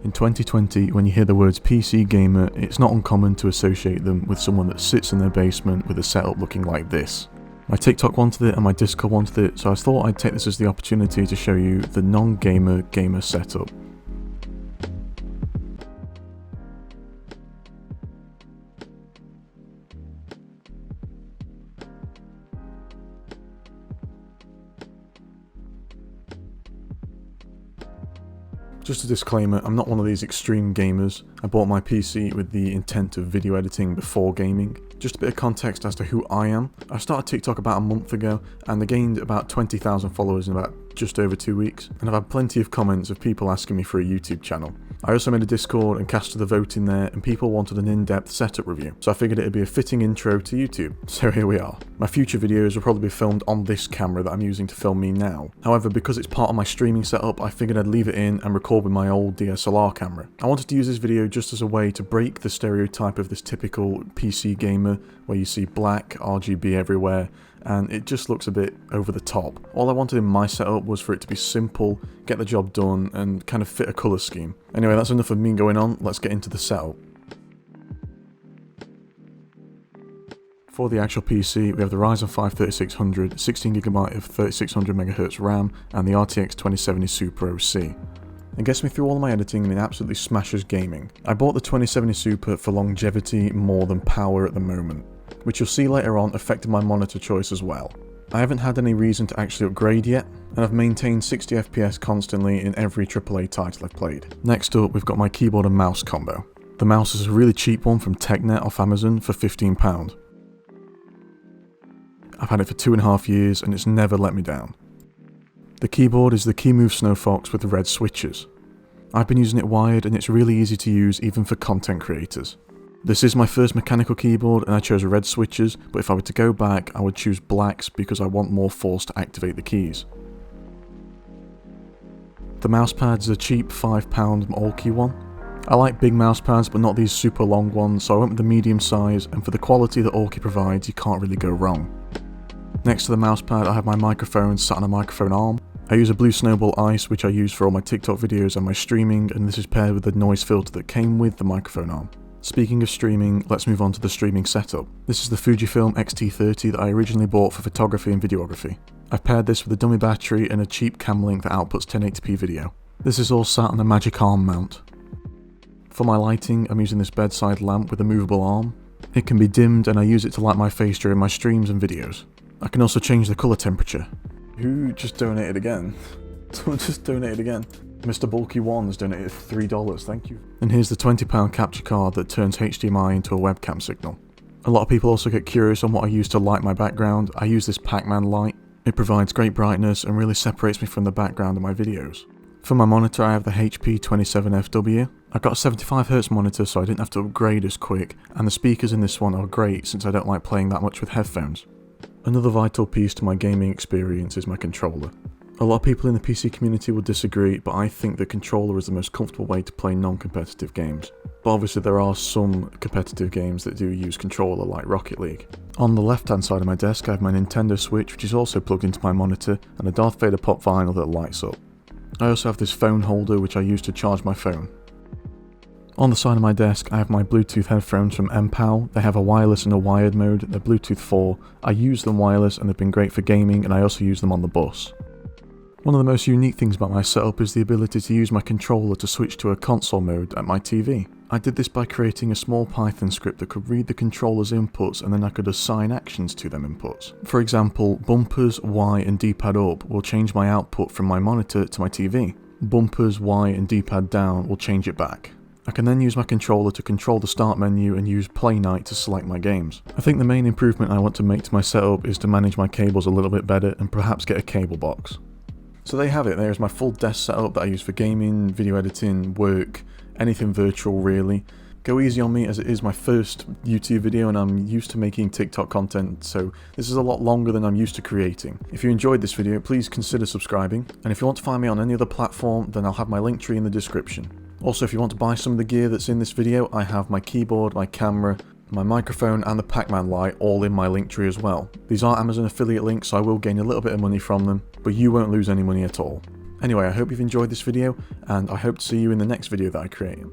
In 2020, when you hear the words PC gamer, it's not uncommon to associate them with someone that sits in their basement with a setup looking like this. My TikTok wanted it and my Discord wanted it, so I thought I'd take this as the opportunity to show you the non-gamer gamer setup. Just a disclaimer, I'm not one of these extreme gamers. I bought my PC with the intent of video editing before gaming. Just a bit of context as to who I am. I started TikTok about a month ago and I gained about 20,000 followers in about just over 2 weeks, and I've had plenty of comments of people asking me for a YouTube channel. I also made a Discord and casted a vote in there, and people wanted an in-depth setup review, so I figured it'd be a fitting intro to YouTube. So here we are. My future videos will probably be filmed on this camera that I'm using to film me now. However, because it's part of my streaming setup, I figured I'd leave it in and record with my old DSLR camera. I wanted to use this video just as a way to break the stereotype of this typical PC gamer, where you see black RGB everywhere, and it just looks a bit over the top. All I wanted in my setup was for it to be simple, get the job done, and kind of fit a colour scheme. Anyway, that's enough of me going on, let's get into the setup. For the actual PC, we have the Ryzen 5 3600, 16GB of 3600MHz RAM, and the RTX 2070 Super OC. It gets me through all of my editing and it absolutely smashes gaming. I bought the 2070 Super for longevity more than power at the moment, which you'll see later on affected my monitor choice as well. I haven't had any reason to actually upgrade yet, and I've maintained 60 FPS constantly in every AAA title I've played. Next up, we've got my keyboard and mouse combo. The mouse is a really cheap one from TechNet off Amazon for £15. I've had it for 2.5 years and it's never let me down. The keyboard is the Keymove Snowfox with the red switches. I've been using it wired and it's really easy to use even for content creators. This is my first mechanical keyboard and I chose red switches, but if I were to go back I would choose blacks because I want more force to activate the keys. The mousepad is a cheap £5 Allkey one. I like big mousepads but not these super long ones, so I went with the medium size, and for the quality that Allkey provides you can't really go wrong. Next to the mousepad I have my microphone sat on a microphone arm. I use a Blue Snowball Ice which I use for all my TikTok videos and my streaming, and this is paired with the noise filter that came with the microphone arm. Speaking of streaming, let's move on to the streaming setup. This is the Fujifilm X-T30 that I originally bought for photography and videography. I've paired this with a dummy battery and a cheap cam link that outputs 1080p video. This is all sat on a Magic Arm mount. For my lighting, I'm using this bedside lamp with a movable arm. It can be dimmed and I use it to light my face during my streams and videos. I can also change the colour temperature. Who just donated again? Someone just donated again. Mr. Bulky1 has donated $3, thank you. And here's the £20 capture card that turns HDMI into a webcam signal. A lot of people also get curious on what I use to light my background. I use this Pac-Man light. It provides great brightness and really separates me from the background of my videos. For my monitor I have the HP 27FW. I got a 75Hz monitor so I didn't have to upgrade as quick, and the speakers in this one are great since I don't like playing that much with headphones. Another vital piece to my gaming experience is my controller. A lot of people in the PC community will disagree, but I think the controller is the most comfortable way to play non-competitive games. But obviously there are some competitive games that do use controller, like Rocket League. On the left hand side of my desk I have my Nintendo Switch, which is also plugged into my monitor, and a Darth Vader pop vinyl that lights up. I also have this phone holder which I use to charge my phone. On the side of my desk I have my Bluetooth headphones from MPOW. They have a wireless and a wired mode. They're Bluetooth 4. I use them wireless and they've been great for gaming, and I also use them on the bus. One of the most unique things about my setup is the ability to use my controller to switch to a console mode at my TV. I did this by creating a small Python script that could read the controller's inputs, and then I could assign actions to them inputs. For example, bumpers, Y and D-pad up will change my output from my monitor to my TV. Bumpers, Y and D-pad down will change it back. I can then use my controller to control the start menu and use Play Night to select my games. I think the main improvement I want to make to my setup is to manage my cables a little bit better and perhaps get a cable box. So there you have it. There's my full desk setup that I use for gaming, video editing, work, anything virtual really. Go easy on me as it is my first YouTube video and I'm used to making TikTok content, so this is a lot longer than I'm used to creating. If you enjoyed this video, please consider subscribing, and if you want to find me on any other platform, then I'll have my link tree in the description. Also, if you want to buy some of the gear that's in this video, I have my keyboard, my camera, my microphone and the Pac-Man light all in my link tree as well. These are Amazon affiliate links, so I will gain a little bit of money from them, but you won't lose any money at all. Anyway, I hope you've enjoyed this video, and I hope to see you in the next video that I create.